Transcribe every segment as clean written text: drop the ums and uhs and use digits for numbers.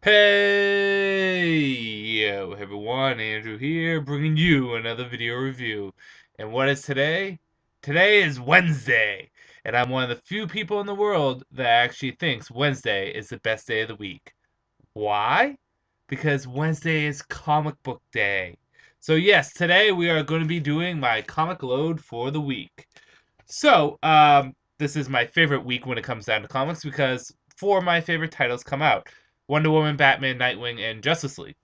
Hey, yo, everyone, Andrew here, bringing you another video review. And what is today? Today is Wednesday, and I'm one of the few people in the world that actually thinks Wednesday is the best day of the week. Why? Because Wednesday is comic book day. So yes, today we are going to be doing my comic load for the week. This is my favorite week when it comes down to comics because four of my favorite titles come out: Wonder Woman, Batman, Nightwing, and Justice League.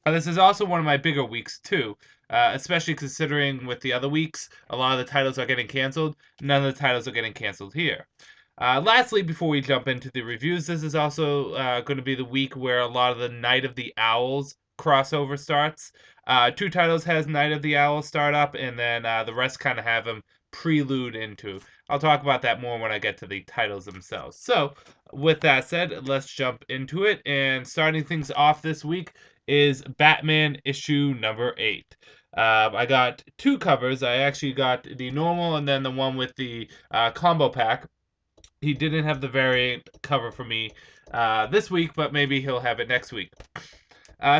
This is also one of my bigger weeks too, especially considering with the other weeks, a lot of the titles are getting canceled. None of the titles are getting canceled here. Lastly, before we jump into the reviews, this is also going to be the week where a lot of the Night of the Owls crossover starts. Two titles has Night of the Owls start up, and then the rest kind of have them prelude into. I'll talk about that more when I get to the titles themselves. So, with that said, let's jump into it. And starting things off this week is Batman issue number 8. I got two covers. I actually got the normal and then the one with the combo pack. He didn't have the variant cover for me this week, but maybe he'll have it next week.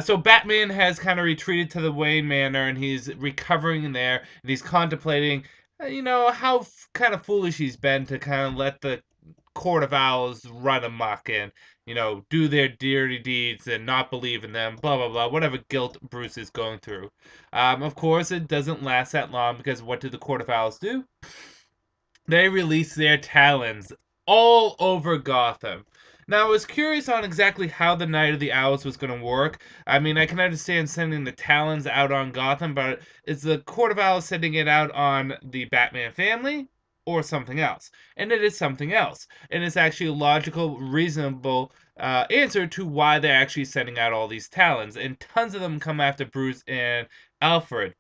So Batman has kind of retreated to the Wayne Manor, and he's recovering in there, and he's contemplating, how kind of foolish he's been to kind of let the Court of Owls run amok and, do their dirty deeds and not believe in them, blah, blah, blah, whatever guilt Bruce is going through. Of course, it doesn't last that long because what do the Court of Owls do? They release their talons all over Gotham. Now, I was curious on exactly how the Night of the Owls was going to work. I mean, I can understand sending the talons out on Gotham, but is the Court of Owls sending it out on the Batman family or something else? And it is something else. And it's actually a logical, reasonable answer to why they're actually sending out all these talons. And tons of them come after Bruce and Alfred.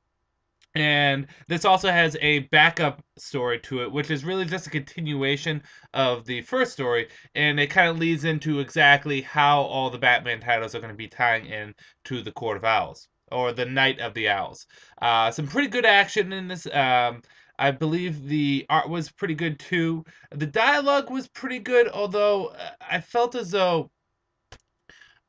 And this also has a backup story to it, which is really just a continuation of the first story, and it kind of leads into exactly how all the Batman titles are going to be tying in to the Court of Owls, or the Night of the Owls. Some pretty good action in this. I believe the art was pretty good too. The dialogue was pretty good, although I felt as though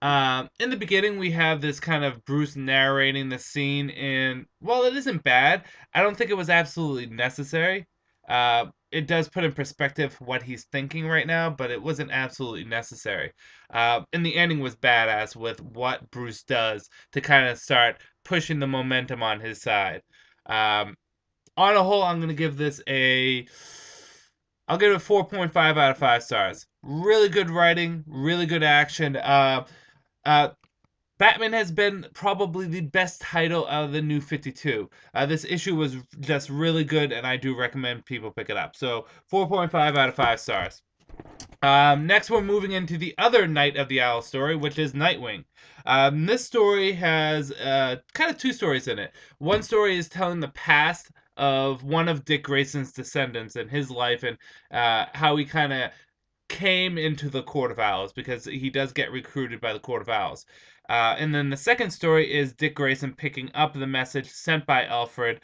in the beginning, we have this kind of Bruce narrating the scene, and while it isn't bad, I don't think it was absolutely necessary. It does put in perspective what he's thinking right now, but it wasn't absolutely necessary. And the ending was badass with what Bruce does to kind of start pushing the momentum on his side. Um, on a whole, I'm gonna give this a. I'll give it a 4.5 out of 5 stars. Really good writing, really good action. Uh, Batman has been probably the best title out of the new 52. This issue was just really good, and I do recommend people pick it up. So 4.5 out of 5 stars. Next, we're moving into the other Night of the Owl story, which is Nightwing. This story has kind of two stories in it. One story is telling the past of one of Dick Grayson's descendants and his life and how he kind of came into the Court of Owls because he does get recruited by the Court of Owls. And then the second story is Dick Grayson picking up the message sent by Alfred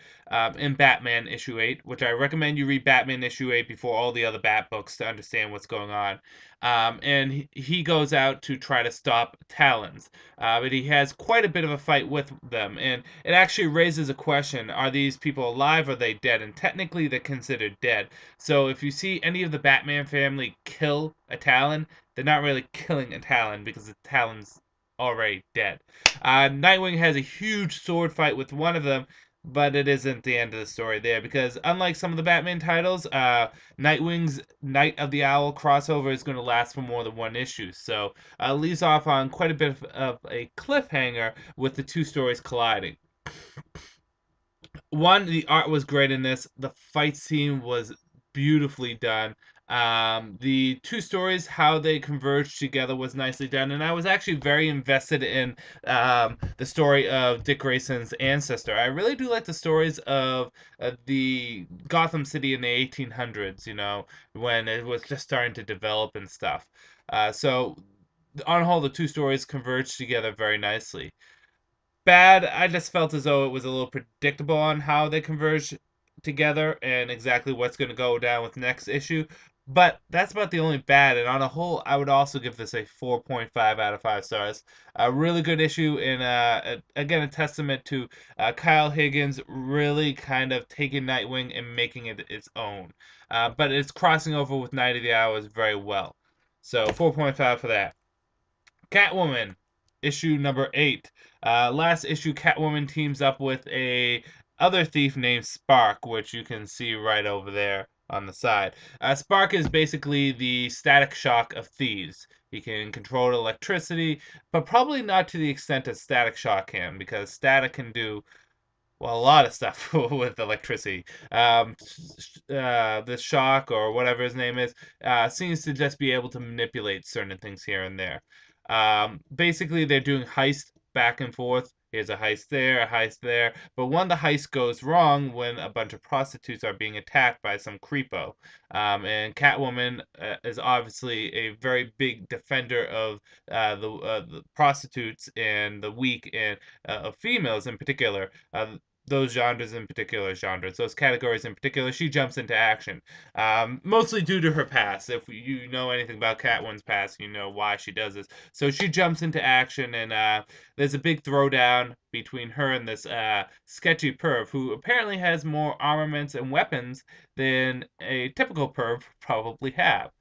in Batman issue 8, which I recommend you read Batman issue 8 before all the other Bat books to understand what's going on. And he goes out to try to stop Talons. But he has quite a bit of a fight with them. And it actually raises a question: are these people alive or are they dead? And technically, they're considered dead. So if you see any of the Batman family kill a Talon, they're not really killing a Talon because the Talon's already dead. Nightwing has a huge sword fight with one of them, but it isn't the end of the story there because unlike some of the Batman titles, Nightwing's Night of the Owl crossover is going to last for more than one issue. So it leaves off on quite a bit of a cliffhanger with the two stories colliding. One, the art was great in this. The fight scene was beautifully done. The two stories, how they converged together, was nicely done, and I was actually very invested in the story of Dick Grayson's ancestor. I really do like the stories of the Gotham City in the 1800s. When it was just starting to develop and stuff. So, on the whole, the two stories converged together very nicely. Bad, I just felt as though it was a little predictable on how they converge together and exactly what's going to go down with next issue. But that's about the only bad. And on a whole, I would also give this a 4.5 out of 5 stars. A really good issue, and again, a testament to Kyle Higgins really kind of taking Nightwing and making it its own. But it's crossing over with Night of the Hours very well. So 4.5 for that. Catwoman, issue number 8. Last issue, Catwoman teams up with a other thief named Spark, which you can see right over there on the side. Spark is basically the static shock of thieves. He can control electricity, but probably not to the extent that Static Shock can, because Static can do well, a lot of stuff with electricity. The Shock or whatever his name is seems to just be able to manipulate certain things here and there. Basically, they're doing heist back and forth. Here's a heist there, a heist there. But one of the heists goes wrong when a bunch of prostitutes are being attacked by some creepo. And Catwoman is obviously a very big defender of the prostitutes and the weak and of females in particular. Those genres in particular, those categories in particular, she jumps into action. Mostly due to her past. If you know anything about Catwoman's past, you know why she does this. So she jumps into action, and there's a big throwdown between her and this sketchy perv who apparently has more armaments and weapons than a typical perv probably have.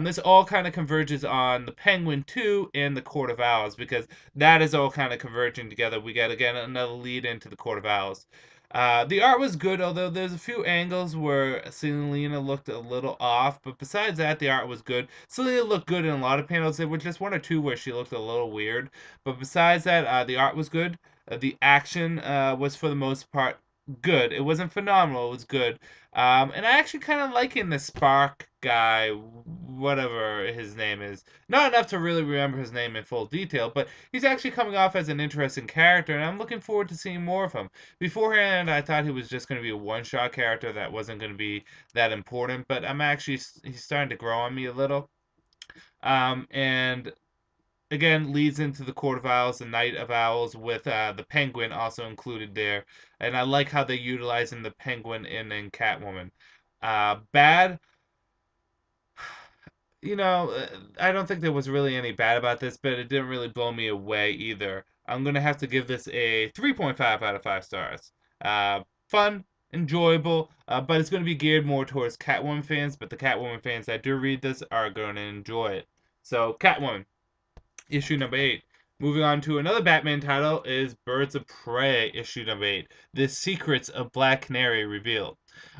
This all kind of converges on the Penguin 2 and the Court of Owls because that is all kind of converging together. We got again another lead into the Court of Owls. The art was good, although there's a few angles where Selena looked a little off. But besides that, the art was good. Selena looked good in a lot of panels. There were just one or two where she looked a little weird. But besides that, the art was good. The action was for the most part good. It wasn't phenomenal. It was good. And I actually kind of liking the Spark guy, whatever his name is. Not enough to really remember his name in full detail, but he's actually coming off as an interesting character, and I'm looking forward to seeing more of him. Beforehand, I thought he was just going to be a one-shot character that wasn't going to be that important, but he's starting to grow on me a little. And again, leads into the Court of Owls, the Night of Owls, with the Penguin also included there. And I like how they're utilizing the Penguin in Catwoman. Bad, I don't think there was really any bad about this, but it didn't really blow me away either. I'm going to have to give this a 3.5 out of 5 stars. Fun, enjoyable, but it's going to be geared more towards Catwoman fans, but the Catwoman fans that do read this are going to enjoy it. So, Catwoman, issue number 8. Moving on to another Batman title is Birds of Prey, issue number 8. The Secrets of Black Canary revealed.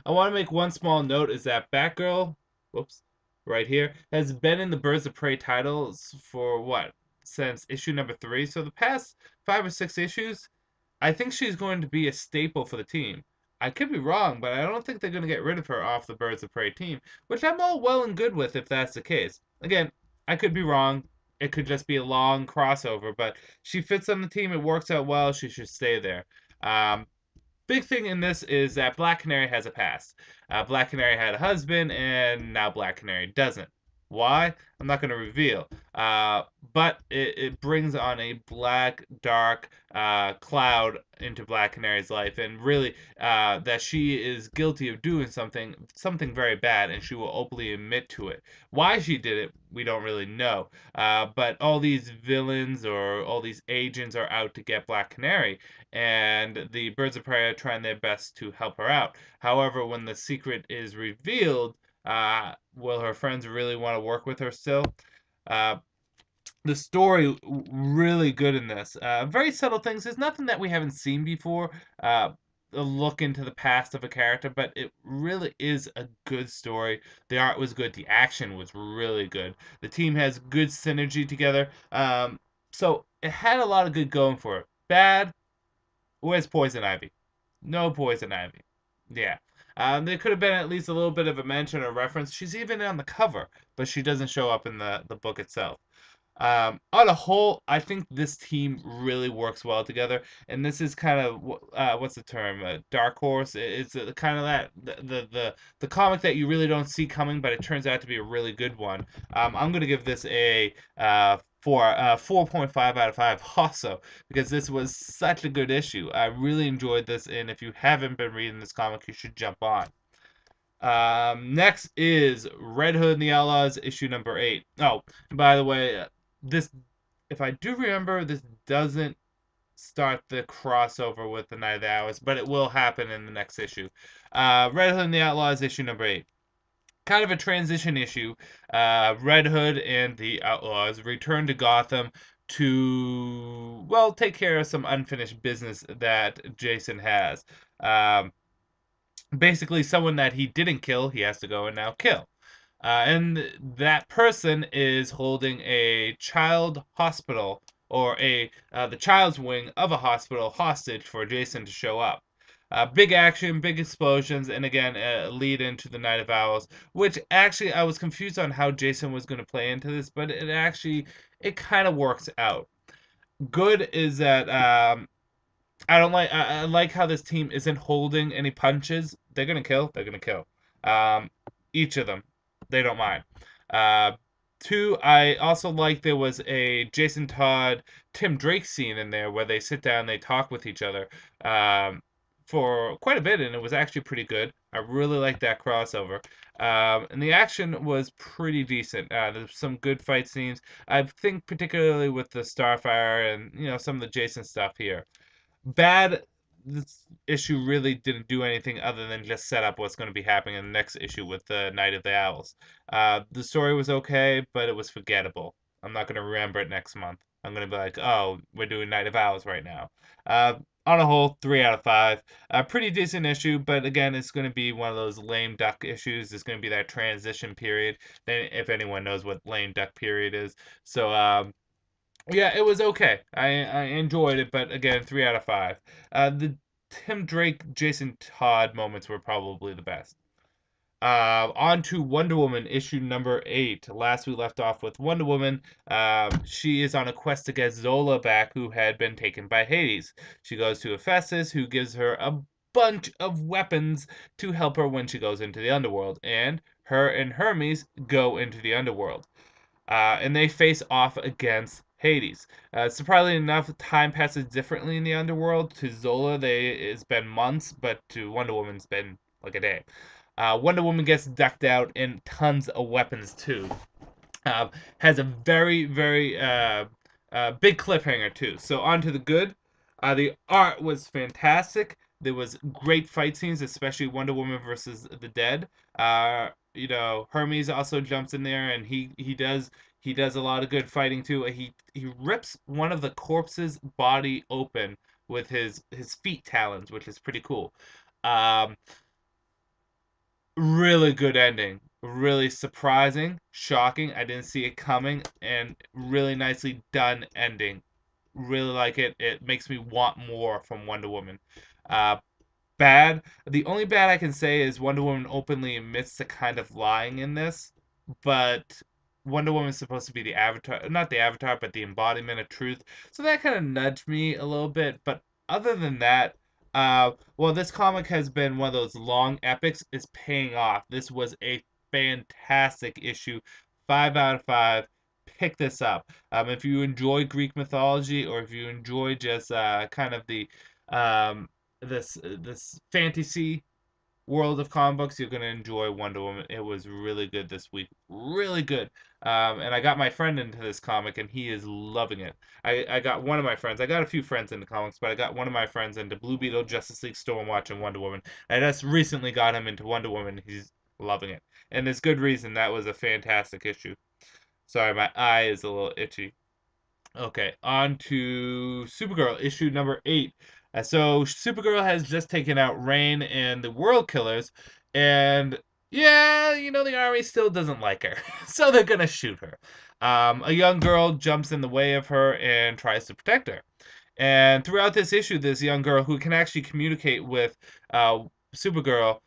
I want to make one small note is that Batgirl, whoops, right here, has been in the Birds of Prey titles for what? Since issue number 3. So the past 5 or 6 issues, I think she's going to be a staple for the team. I could be wrong, but I don't think they're going to get rid of her off the Birds of Prey team, which I'm all well and good with if that's the case. Again, I could be wrong. It could just be a long crossover, but she fits on the team. It works out well. She should stay there. Um, Big thing in this is that Black Canary has a past. Black Canary had a husband, and now Black Canary doesn't. Why? I'm not going to reveal. But it brings on a black, dark cloud into Black Canary's life, and really that she is guilty of doing something very bad, and she will openly admit to it. Why she did it, we don't really know. But all these villains or all these agents are out to get Black Canary, and the Birds of Prey are trying their best to help her out. However, when the secret is revealed, will her friends really want to work with her still? Uh, the story really good in this. Very subtle things. There's nothing that we haven't seen before. A look into the past of a character, but it really is a good story. The art was good. The action was really good. The team has good synergy together. So it had a lot of good going for it. Bad. Where's Poison Ivy? No Poison Ivy. Yeah. There could have been at least a little bit of a mention or reference. She's even on the cover, but she doesn't show up in the book itself. On a whole, I think this team really works well together, and this is kind of what's the term? Dark horse. It's kind of that the comic that you really don't see coming, but it turns out to be a really good one. I'm gonna give this a 4.5 out of 5 also because this was such a good issue. I really enjoyed this, and if you haven't been reading this comic, you should jump on. Next is Red Hood and the Outlaws, issue number 8. Oh, by the way, this, if I do remember, this doesn't start the crossover with the Night of the Hours, but it will happen in the next issue. Red Hood and the Outlaws, issue number 8. Kind of a transition issue. Red Hood and the Outlaws return to Gotham to, well, take care of some unfinished business that Jason has. Basically, someone that he didn't kill, he has to go and now kill. And that person is holding a child hospital, or the child's wing of a hospital, hostage for Jason to show up. Big action, big explosions, and again, lead into the Night of Owls, which actually I was confused on how Jason was going to play into this, but it kind of works out. Good is that I don't like. I like how this team isn't holding any punches. They're gonna kill. They're gonna kill. Um, each of them, they don't mind. Uh, Two, I also like there was a Jason Todd, Tim Drake scene in there where they sit down, they talk with each other, for quite a bit, and it was actually pretty good. I really like that crossover. And the action was pretty decent. There's some good fight scenes. I think particularly with the Starfire and some of the Jason stuff here. Bad, this issue really didn't do anything other than just set up what's going to be happening in the next issue with the Night of the Owls. The story was okay, but it was forgettable. I'm not going to remember it next month. I'm going to be like, oh, we're doing Night of Owls right now. Uh, on a whole, 3 out of 5. Pretty decent issue, but again, it's going to be one of those lame duck issues. It's going to be that transition period. If anyone knows what lame duck period is. So, yeah, it was okay. I enjoyed it, but again, 3 out of 5. The Tim Drake, Jason Todd moments were probably the best. On to Wonder Woman, issue number 8. Last we left off with Wonder Woman. She is on a quest to get Zola back, who had been taken by Hades. She goes to Hephaestus, who gives her a bunch of weapons to help her when she goes into the underworld. And her and Hermes go into the underworld. And they face off against Hades. Surprisingly enough, time passes differently in the underworld. To Zola, it's been months, but to Wonder Woman, it's been like a day. Wonder Woman gets decked out in tons of weapons too. Has a very, very big cliffhanger too. So on to the good. The art was fantastic. There was great fight scenes, especially Wonder Woman versus the Dead. Hermes also jumps in there, and he does a lot of good fighting too. He rips one of the corpse's body open with his feet talons, which is pretty cool. Um, Really good ending. Really surprising, shocking. I didn't see it coming, and really nicely done ending. Really like it. It makes me want more from Wonder Woman. Uh, Bad. The only bad I can say is Wonder Woman openly admits to kind of lying in this, but Wonder Woman's supposed to be the avatar, not the avatar, but the embodiment of truth. So that kind of nudged me a little bit. But other than that, well, this comic has been one of those long epics. It's paying off. This was a fantastic issue. 5 out of 5. Pick this up. If you enjoy Greek mythology, or if you enjoy just kind of the um, this fantasy world of comic books, you're gonna enjoy Wonder Woman. It was really good this week, really good. And I got my friend into this comic, and he is loving it. I got one of my friends. I got a few friends into comics, but I got one of my friends into Blue Beetle, Justice League, Stormwatch, and Wonder Woman. I just recently got him into Wonder Woman. He's loving it, and there's good reason. That was a fantastic issue. Sorry, my eye is a little itchy. Okay, on to Supergirl, issue number 8. So Supergirl has just taken out Rain and the World Killers, and yeah, the army still doesn't like her, so they're gonna shoot her. A young girl jumps in the way of her and tries to protect her. And throughout this issue, this young girl who can actually communicate with Supergirl,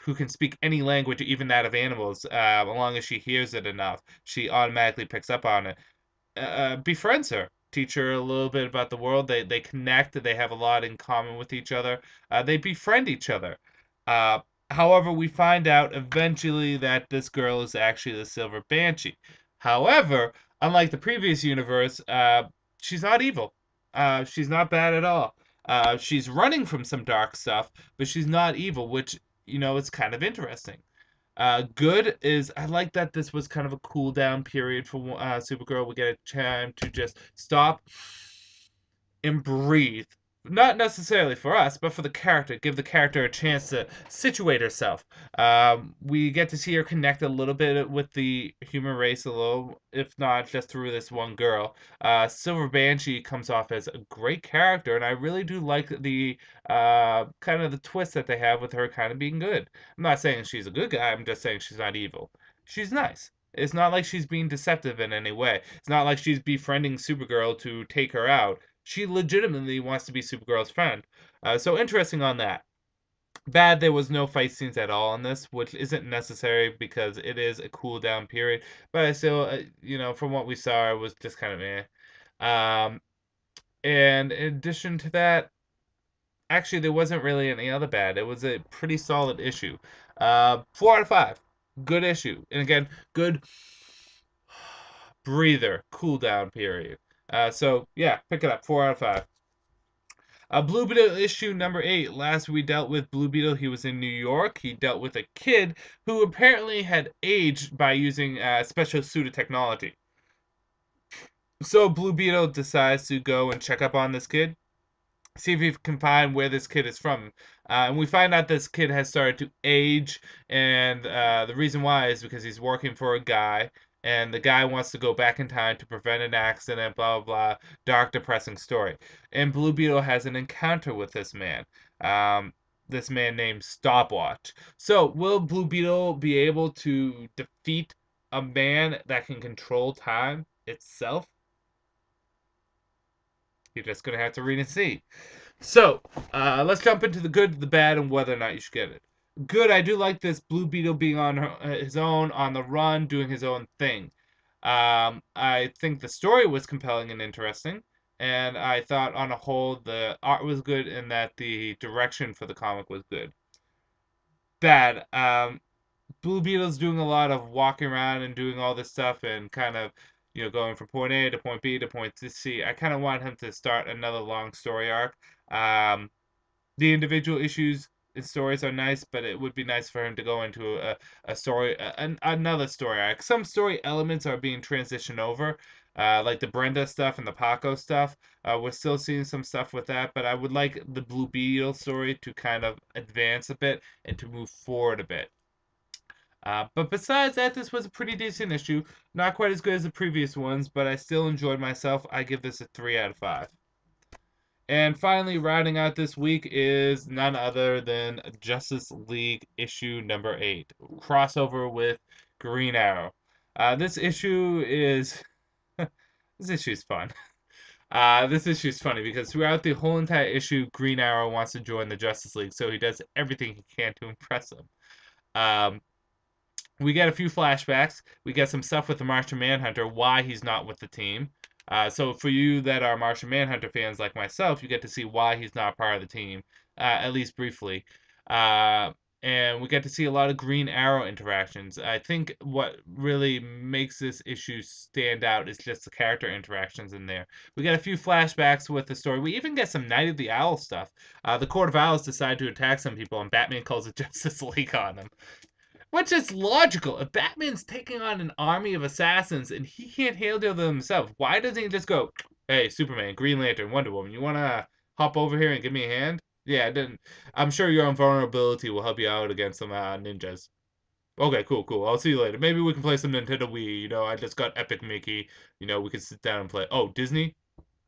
who can speak any language, even that of animals, as long as she hears it enough, she automatically picks up on it. Befriends her, teach her a little bit about the world. They connect. They have a lot in common with each other. They befriend each other. Uh, However, we find out eventually that this girl is actually the Silver Banshee. However, unlike the previous universe, she's not evil. She's not bad at all. She's running from some dark stuff, but she's not evil, which it's kind of interesting. Good is I like that this was kind of a cool down period for Supergirl. We get a time to just stop and breathe. Not necessarily for us, but for the character. Give the character a chance to situate herself. We get to see her connect a little bit with the human race, a little, if not just through this one girl. Silver Banshee comes off as a great character, and I really do like the kind of the twist that they have with her kind of being good. I'm not saying she's a good guy. I'm just saying she's not evil. She's nice. It's not like she's being deceptive in any way. It's not like she's befriending Supergirl to take her out. She legitimately wants to be Supergirl's friend. So interesting on that. Bad, there was no fight scenes at all in this, which isn't necessary because it is a cool down period. But I still, from what we saw, it was just kind of eh. Um, and in addition to that, actually, there wasn't really any other bad. It was a pretty solid issue. 4 out of 5. Good issue. And again, good breather, cool down period. So yeah, pick it up. 4 out of 5. Blue Beetle issue number 8. Last we dealt with Blue Beetle, he was in New York. He dealt with a kid who apparently had aged by using special suit of technology. So Blue Beetle decides to go and check up on this kid, see if he can find where this kid is from. And we find out this kid has started to age, and the reason why is because he's working for a guy, and the guy wants to go back in time to prevent an accident, blah, blah, blah. Dark, depressing story. And Blue Beetle has an encounter with um, this man named Stopwatch. So, will Blue Beetle be able to defeat a man that can control time itself? You're just going to have to read and see. So, let's jump into the good, the bad, and whether or not you should get it. Good, I do like this Blue Beetle being on his own, on the run, doing his own thing. I think the story was compelling and interesting, and I thought on a whole the art was good and that the direction for the comic was good. Bad, Blue Beetle's doing a lot of walking around and doing all this stuff and kind of, going from point A to point B to point C. I kind of want him to start another long story arc. Um, the individual issues and stories are nice, but it would be nice for him to go into a story, another story arc. Some story elements are being transitioned over, like the Brenda stuff and the Paco stuff. We're still seeing some stuff with that, but I would like the Blue Beetle story to kind of advance a bit and to move forward a bit. But besides that, this was a pretty decent issue. Not quite as good as the previous ones, but I still enjoyed myself. I give this a 3 out of 5. And finally, rounding out this week is none other than Justice League issue number 8, crossover with Green Arrow. This issue is this issue is fun. This issue is funny because throughout the whole entire issue, Green Arrow wants to join the Justice League, so he does everything he can to impress them. Um, we get a few flashbacks. We get some stuff with the Martian Manhunter, why he's not with the team. So for you that are Martian Manhunter fans like myself, you get to see why he's not part of the team, at least briefly. Uh, and we get to see a lot of Green Arrow interactions. I think what really makes this issue stand out is just the character interactions in there. We get a few flashbacks with the story. We even get some Night of the Owl stuff. The Court of Owls decide to attack some people, and Batman calls the Justice League on them. Which is logical. If Batman's taking on an army of assassins and he can't handle them himself, why doesn't he just go, "Hey, Superman, Green Lantern, Wonder Woman, you wanna hop over here and give me a hand?" Yeah, I didn't. I'm sure your invulnerability will help you out against some ninjas. Okay, cool, cool. I'll see you later. Maybe we can play some Nintendo Wii. I just got Epic Mickey. We can sit down and play. Oh, Disney?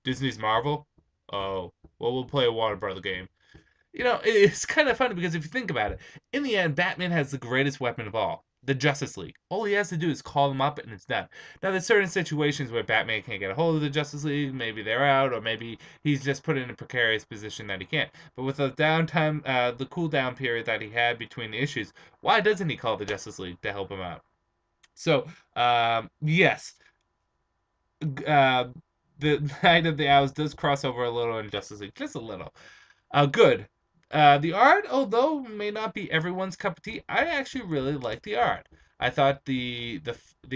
Disney's Marvel? Oh, well, we'll play a Warner Brother game. It's kind of funny because if you think about it, in the end, Batman has the greatest weapon of all, the Justice League. All he has to do is call them up and it's done. Now, there's certain situations where Batman can't get a hold of the Justice League. Maybe they're out, or maybe he's just put in a precarious position that he can't. But with the downtime, the cool down period that he had between the issues, why doesn't he call the Justice League to help him out? So, yes, uh, the Night of the Owls does cross over a little in Justice League, just a little. Good. The art, although may not be everyone's cup of tea, I actually really like the art. I thought the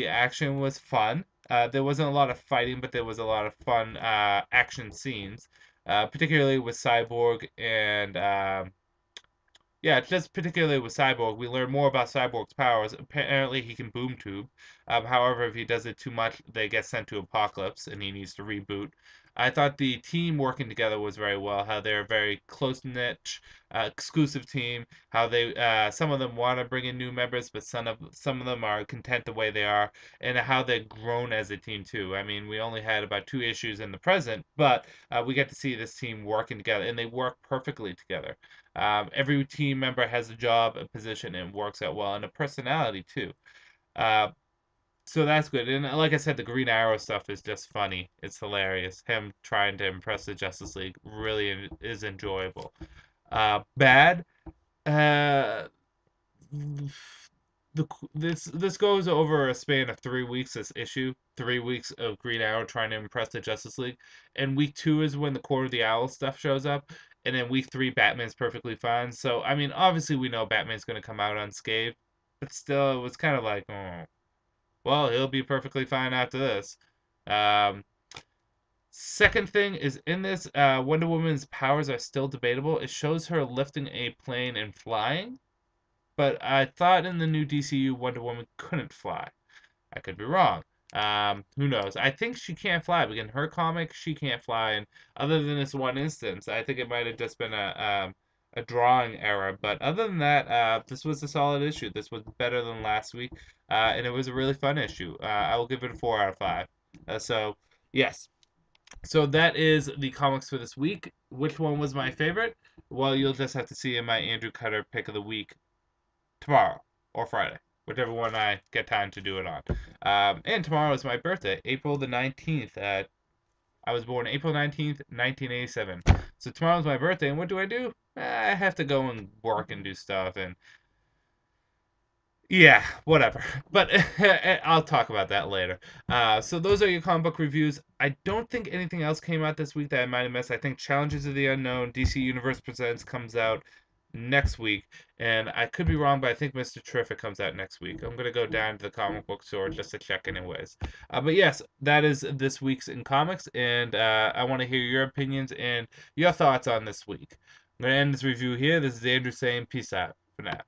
action was fun. There wasn't a lot of fighting, but there was a lot of fun action scenes, particularly with Cyborg and Yeah, just particularly with Cyborg, we learn more about Cyborg's powers. Apparently, he can boom tube. However, if he does it too much, they get sent to Apocalypse, and he needs to reboot. I thought the team working together was very well. How they're a very close knit, exclusive team. How they, some of them want to bring in new members, but some of them are content the way they are, and how they've grown as a team too. I mean, we only had about 2 issues in the present, but we get to see this team working together, and they work perfectly together. Every team member has a job, a position, and works out well, and a personality too. Uh, so that's good. And like I said, the Green Arrow stuff is just funny. It's hilarious. Him trying to impress the Justice League really is enjoyable. Bad. Uh, this goes over a span of 3 weeks. This issue, 3 weeks of Green Arrow trying to impress the Justice League, and week two is when the Court of the Owl stuff shows up, and then week three Batman's perfectly fine. So I mean, obviously we know Batman's going to come out unscathed, but still, it was kind of like, oh, well, he'll be perfectly fine after this. Um, Second thing is in this, Wonder Woman's powers are still debatable. It shows her lifting a plane and flying, but I thought in the new DCU Wonder Woman couldn't fly. I could be wrong. Who knows? I think she can't fly, but in her comic, she can't fly. And other than this one instance, I think it might have just been a drawing error. But other than that, this was a solid issue. This was better than last week, and it was a really fun issue. I will give it a 4 out of 5. So yes. So that is the comics for this week. Which one was my favorite? Well, you'll just have to see in my Andrew Cutter pick of the week tomorrow or Friday, whichever one I get time to do it on. And tomorrow is my birthday, April the 19th. I was born April 19th, 1987. So tomorrow's my birthday, and what do? I have to go and work and do stuff, and yeah, whatever. But I'll talk about that later. So those are your comic book reviews. I don't think anything else came out this week that I might have missed. I think Challenges of the Unknown, DC Universe Presents comes out next week, and I could be wrong, but I think Mr. Terrific comes out next week. I'm gonna go down to the comic book store just to check anyways. But yes, that is this week's in comics, and I want to hear your opinions and your thoughts on this week. I'm gonna end this review here. This is Andrew saying peace out for now.